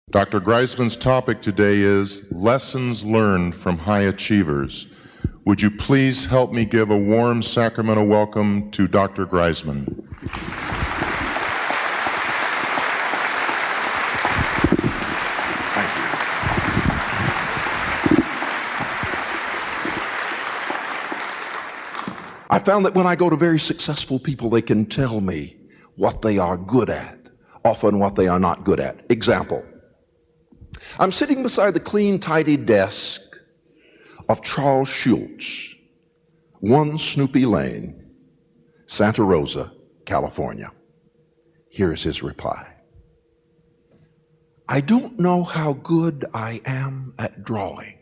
Dr. Griessman's topic today is Lessons Learned from High Achievers. Would you please help me give a warm Sacramento welcome to Dr. Griessman? Thank you. I found that when I go to very successful people, they can tell me what they are good at, often what they are not good at. Example. I'm sitting beside the clean, tidy desk of Charles Schultz, 1 Snoopy Lane, Santa Rosa, California. Here's his reply. I don't know how good I am at drawing,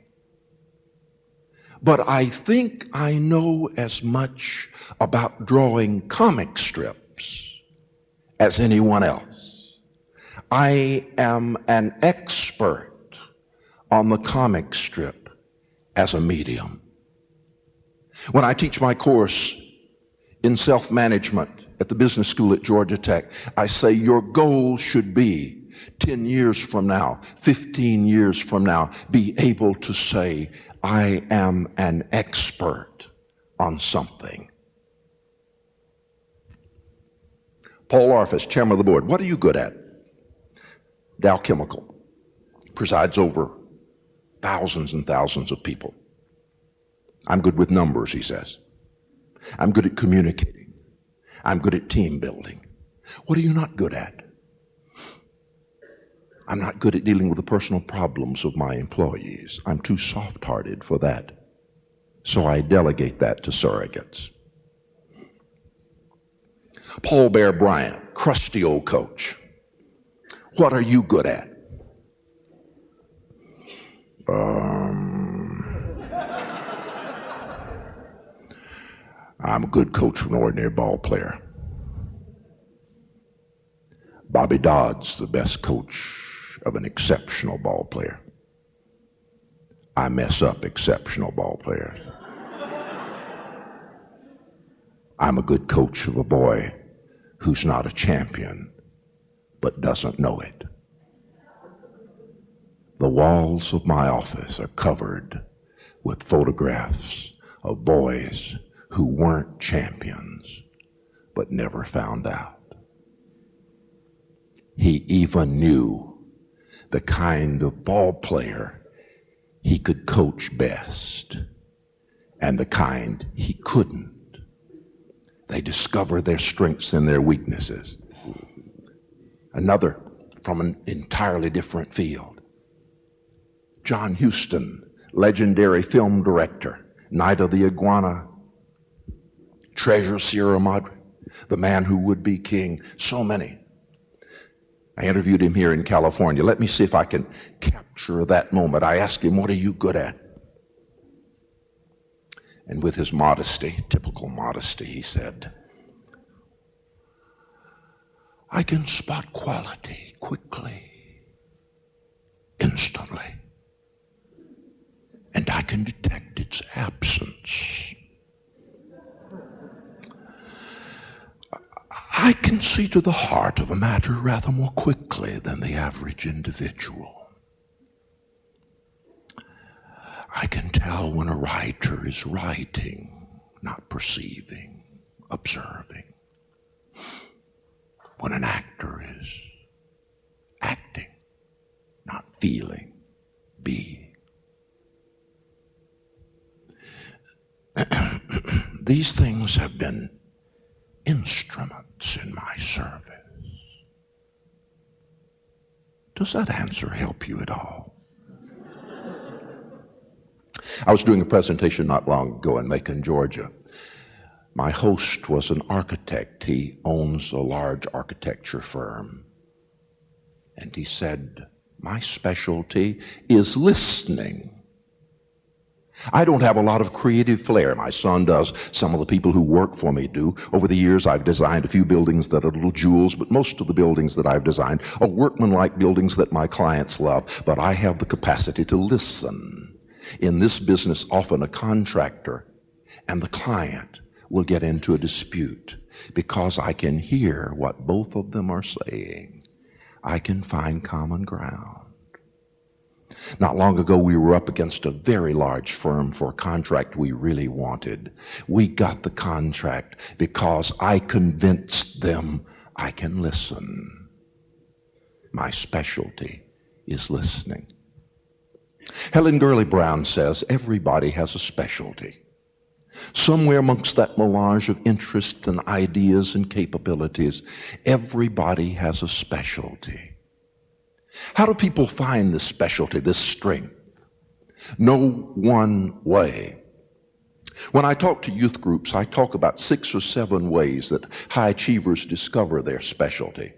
but I think I know as much about drawing comic strips as anyone else. I am an expert on the comic strip as a medium. When I teach my course in self-management at the business school at Georgia Tech, I say your goal should be 10 years from now, 15 years from now, be able to say, I am an expert on something. Paul Orfis, chairman of the board, what are you good at? Dow Chemical presides over thousands and thousands of people. I'm good with numbers, he says. I'm good at communicating. I'm good at team building. What are you not good at? I'm not good at dealing with the personal problems of my employees. I'm too soft-hearted for that. So I delegate that to surrogates. Paul Bear Bryant, crusty old coach. What are you good at? I'm a good coach of an ordinary ball player. Bobby Dodd's the best coach of an exceptional ball player. I mess up exceptional ball players. I'm a good coach of a boy who's not a champion but doesn't know it. The walls of my office are covered with photographs of boys who weren't champions but never found out. He even knew the kind of ball player he could coach best and the kind he couldn't. They discover their strengths and their weaknesses. Another from an entirely different field. John Huston, legendary film director, Night of the Iguana, Treasure Sierra Madre, The Man Who Would Be King, so many. I interviewed him here in California. Let me see if I can capture that moment. I asked him, what are you good at? And with his modesty, typical modesty, he said, I can spot quality quickly, instantly, and I can detect its absence. I can see to the heart of a matter rather more quickly than the average individual. I can tell when a writer is writing, not perceiving, observing. When an actor is acting, not feeling, being. These things have been instruments in my service. Does that answer help you at all? I was doing a presentation not long ago in Macon, Georgia. My host was an architect. He owns a large architecture firm. And he said, my specialty is listening. I don't have a lot of creative flair. My son does. Some of the people who work for me do. Over the years, I've designed a few buildings that are little jewels, but most of the buildings that I've designed are workmanlike buildings that my clients love. But I have the capacity to listen. In this business, often a contractor and the client will get into a dispute because I can hear what both of them are saying. I can find common ground. Not long ago, we were up against a very large firm for a contract we really wanted. We got the contract because I convinced them I can listen. My specialty is listening. Helen Gurley Brown says everybody has a specialty. Somewhere amongst that melange of interests and ideas and capabilities, everybody has a specialty. How do people find this specialty, this strength? No one way. When I talk to youth groups, I talk about 6 or 7 ways that high achievers discover their specialty.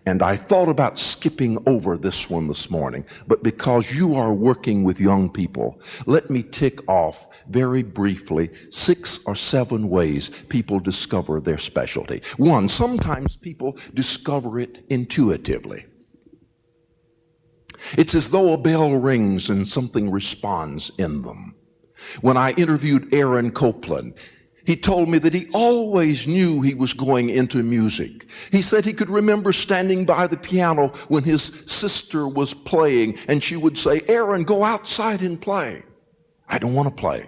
And I thought about skipping over this one this morning, but because you are working with young people, let me tick off very briefly 6 or 7 ways people discover their specialty. 1, sometimes people discover it intuitively. It's as though a bell rings and something responds in them. When I interviewed Aaron Copland, he told me that he always knew he was going into music. He said he could remember standing by the piano when his sister was playing, and she would say, "Aaron, go outside and play." "I don't want to play.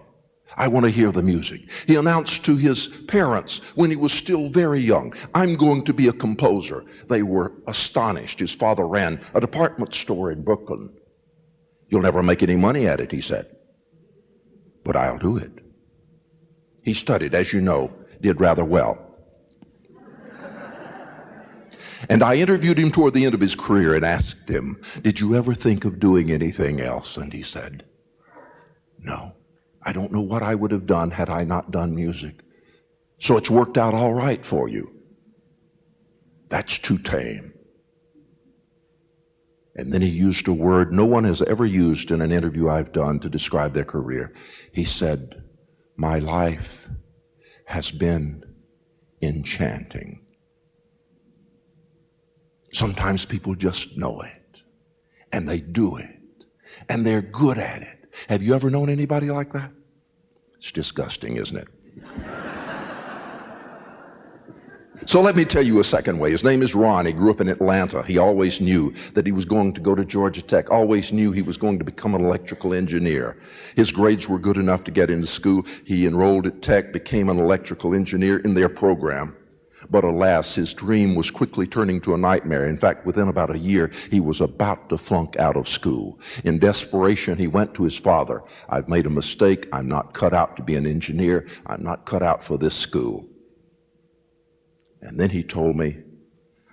I want to hear the music." He announced to his parents when he was still very young, "I'm going to be a composer." They were astonished. His father ran a department store in Brooklyn. "You'll never make any money at it," he said, "but I'll do it." He studied, as you know, did rather well. And I interviewed him toward the end of his career and asked him, "Did you ever think of doing anything else?" And he said, "No. I don't know what I would have done had I not done music. So it's worked out all right for you." That's too tame. And then he used a word no one has ever used in an interview I've done to describe their career. He said, "My life has been enchanting." Sometimes people just know it, and they do it, and they're good at it. Have you ever known anybody like that? It's disgusting, isn't it? So let me tell you a second way. His name is Ron. He grew up in Atlanta. He always knew that he was going to go to Georgia Tech, always knew he was going to become an electrical engineer. His grades were good enough to get into school. He enrolled at Tech, became an electrical engineer in their program. But alas, his dream was quickly turning to a nightmare. In fact, within about a year, he was about to flunk out of school. In desperation, he went to his father. "I've made a mistake. I'm not cut out to be an engineer. I'm not cut out for this school." And then he told me,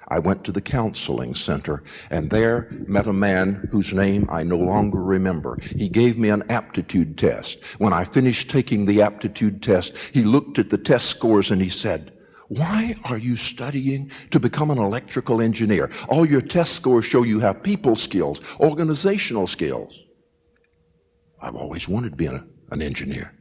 "I went to the counseling center and there met a man whose name I no longer remember. He gave me an aptitude test. When I finished taking the aptitude test, he looked at the test scores and he said, 'Why are you studying to become an electrical engineer? All your test scores show you have people skills, organizational skills.' I've always wanted to be an engineer."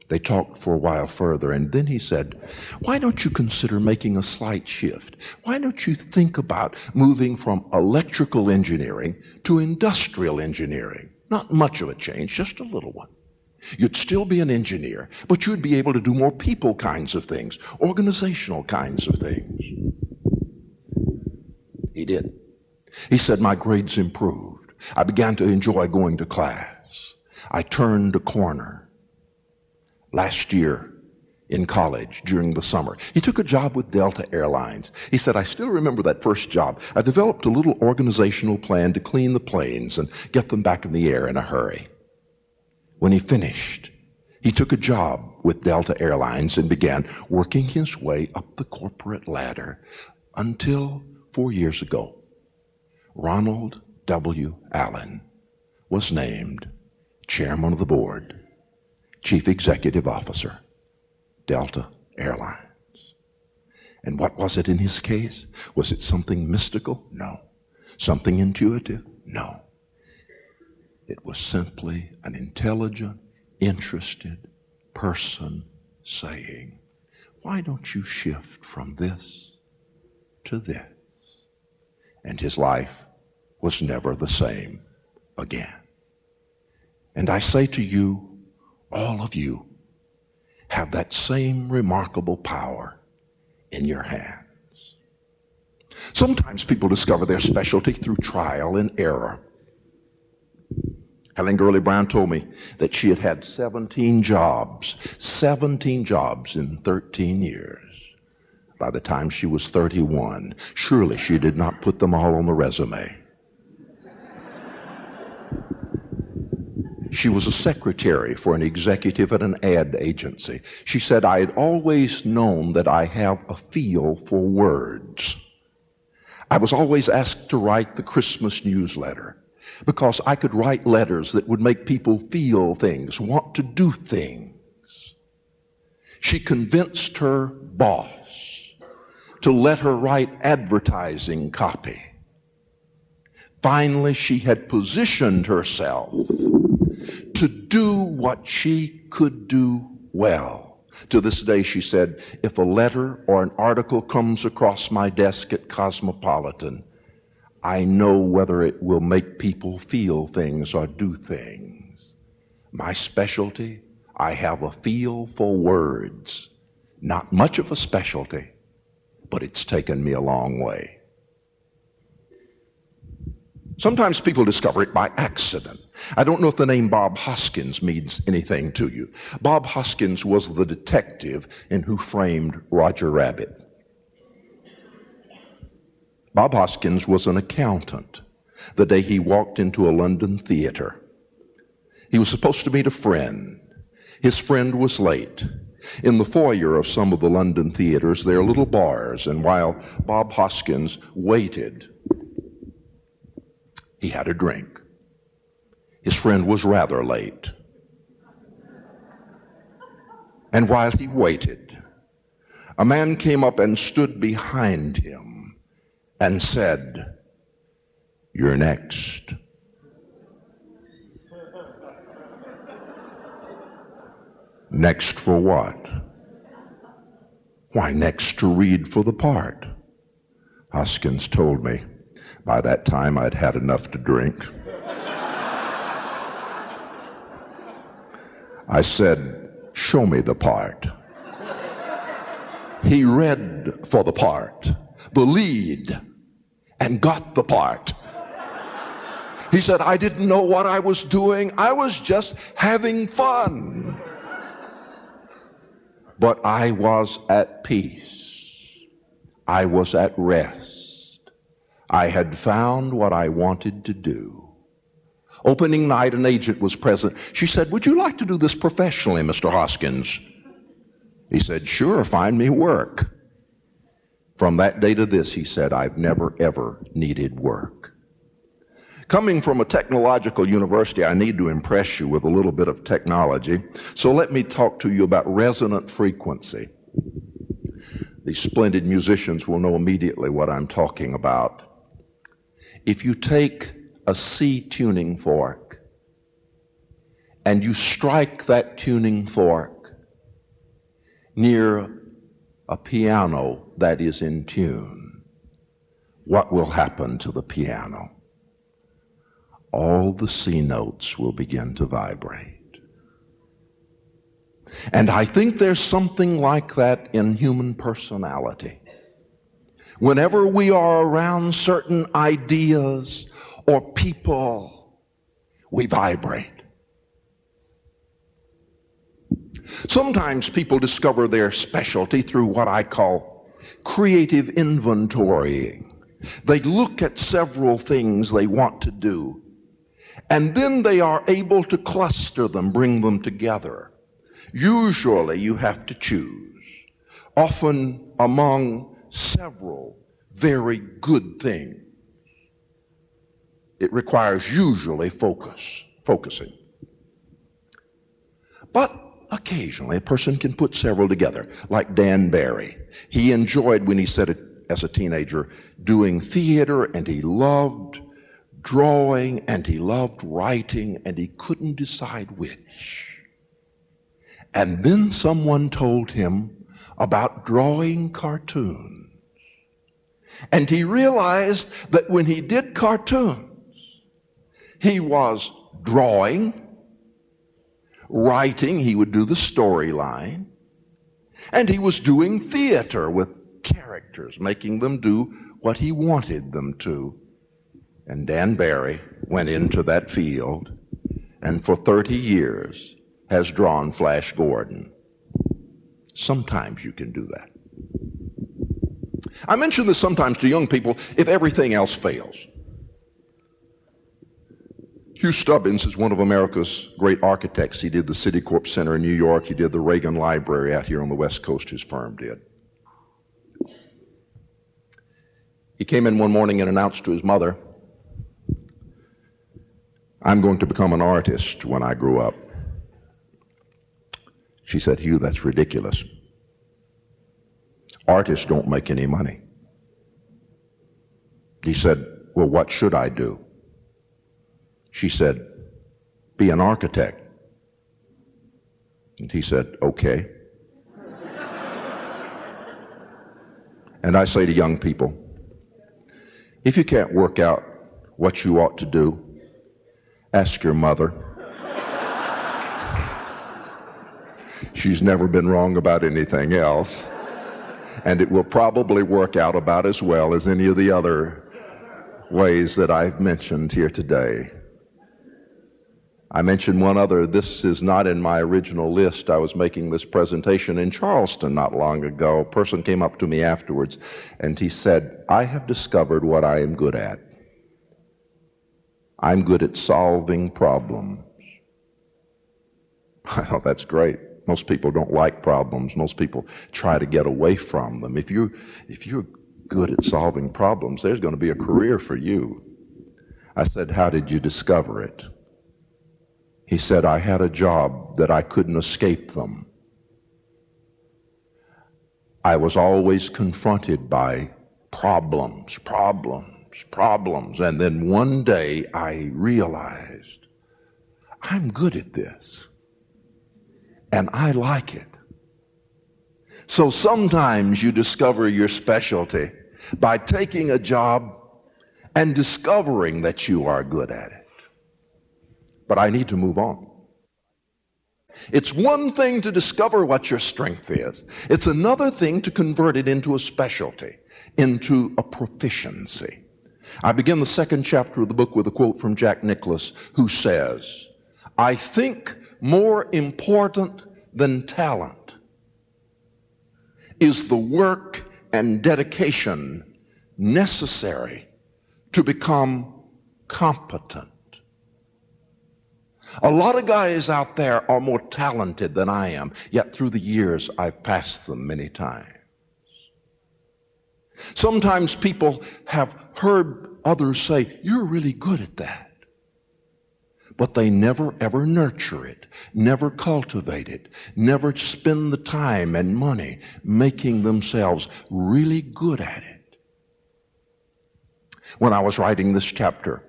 They talked for a while further, and then he said, "Why don't you consider making a slight shift? Why don't you think about moving from electrical engineering to industrial engineering? Not much of a change, just a little one. You'd still be an engineer, but you'd be able to do more people kinds of things, organizational kinds of things." He did. He said, "My grades improved. I began to enjoy going to class. I turned a corner." Last year in college during the summer, he took a job with Delta Airlines. He said, "I still remember that first job. I developed a little organizational plan to clean the planes and get them back in the air in a hurry." When he finished, he took a job with Delta Airlines and began working his way up the corporate ladder until 4 years ago, Ronald W. Allen was named chairman of the board, Chief Executive Officer, Delta Airlines. And what was it in his case? Was it something mystical? No. Something intuitive? No. It was simply an intelligent, interested person saying, "Why don't you shift from this to this?" And his life was never the same again. And I say to you, all of you have that same remarkable power in your hands. Sometimes people discover their specialty through trial and error. Helen Gurley Brown told me that she had had 17 jobs in 13 years. By the time she was 31, surely she did not put them all on the resume. She was a secretary for an executive at an ad agency. She said, I had always known that I have a feel for words. I was always asked to write the Christmas newsletter because I could write letters that would make people feel things, want to do things. She convinced her boss to let her write advertising copy. Finally, she had positioned herself to do what she could do well. To this day, she said, if a letter or an article comes across my desk at Cosmopolitan, I know whether it will make people feel things or do things. My specialty, I have a feel for words. Not much of a specialty, but it's taken me a long way. Sometimes people discover it by accident. I don't know if the name Bob Hoskins means anything to you. Bob Hoskins was the detective in Who Framed Roger Rabbit. Bob Hoskins was an accountant the day he walked into a London theater. He was supposed to meet a friend. His friend was late. In the foyer of some of the London theaters, there are little bars, and while Bob Hoskins waited, he had a drink. His friend was rather late. And while he waited, a man came up and stood behind him and said, "You're next." Next for what? Why, next to read for the part. Hoskins told me. By that time, I'd had enough to drink. I said, "Show me the part." He read for the part, the lead, and got the part. He said, "I didn't know what I was doing. I was just having fun." But I was at peace. I was at rest. I had found what I wanted to do. Opening night, an agent was present. She said, "Would you like to do this professionally, Mr. Hoskins?" He said, "Sure, find me work." From that day to this, he said, I've never, ever needed work. Coming from a technological university, I need to impress you with a little bit of technology. So let me talk to you about resonant frequency. These splendid musicians will know immediately what I'm talking about. If you take a C tuning fork and you strike that tuning fork near a piano that is in tune, what will happen to the piano? All the C notes will begin to vibrate. And I think there's something like that in human personality. Whenever we are around certain ideas or people, we vibrate. Sometimes people discover their specialty through what I call creative inventorying. They look at several things they want to do, and then they are able to cluster them, bring them together. Usually you have to choose, often among several very good things. It requires usually focusing. But occasionally a person can put several together, like Dan Barry. He enjoyed, when he said it as a teenager, doing theater, and he loved drawing, and he loved writing, and he couldn't decide which. And then someone told him about drawing cartoons. And he realized that when he did cartoons, he was drawing, writing, he would do the storyline, and he was doing theater with characters, making them do what he wanted them to. And Dan Barry went into that field and for 30 years has drawn Flash Gordon. Sometimes you can do that. I mention this sometimes to young people if everything else fails. Hugh Stubbins is one of America's great architects. He did the Citicorp Center in New York. He did the Reagan Library out here on the West Coast, his firm did. He came in one morning and announced to his mother, "I'm going to become an artist when I grow up." She said, "Hugh, that's ridiculous. Artists don't make any money." He said, "Well, what should I do?" She said, "Be an architect." And he said, "Okay." And I say to young people, if you can't work out what you ought to do, ask your mother. She's never been wrong about anything else, and it will probably work out about as well as any of the other ways that I've mentioned here today. I mentioned one other. This is not in my original list. I was making this presentation in Charleston not long ago. A person came up to me afterwards, and he said, "I have discovered what I am good at. I'm good at solving problems." Well, that's great. Most people don't like problems. Most people try to get away from them. If you're good at solving problems, there's going to be a career for you. I said, "How did you discover it?" He said, "I had a job that I couldn't escape them. I was always confronted by problems. And then one day I realized I'm good at this, and I like it." So sometimes you discover your specialty by taking a job and discovering that you are good at it. But I need to move on. It's one thing to discover what your strength is. It's another thing to convert it into a specialty, into a proficiency. I begin the second chapter of the book with a quote from Jack Nicklaus, who says, "I think more important than talent is the work and dedication necessary to become competent." A lot of guys out there are more talented than I am, yet through the years I've passed them many times. Sometimes people have heard others say, "You're really good at that." But they never ever nurture it, never cultivate it, never spend the time and money making themselves really good at it. When I was writing this chapter,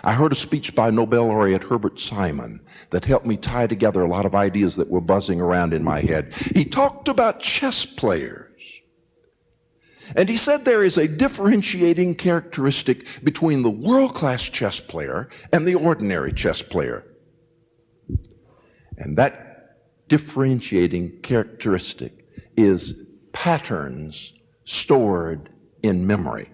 I heard a speech by Nobel laureate Herbert Simon that helped me tie together a lot of ideas that were buzzing around in my head. He talked about chess players. And he said there is a differentiating characteristic between the world-class chess player and the ordinary chess player. And that differentiating characteristic is patterns stored in memory.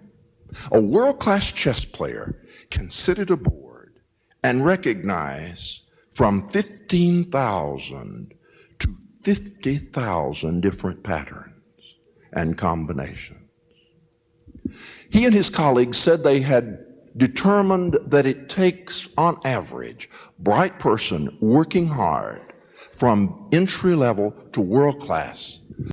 A world-class chess player can sit at a board and recognize from 15,000 to 50,000 different patterns and combinations. He and his colleagues said they had determined that it takes, on average, a bright person working hard from entry level to world class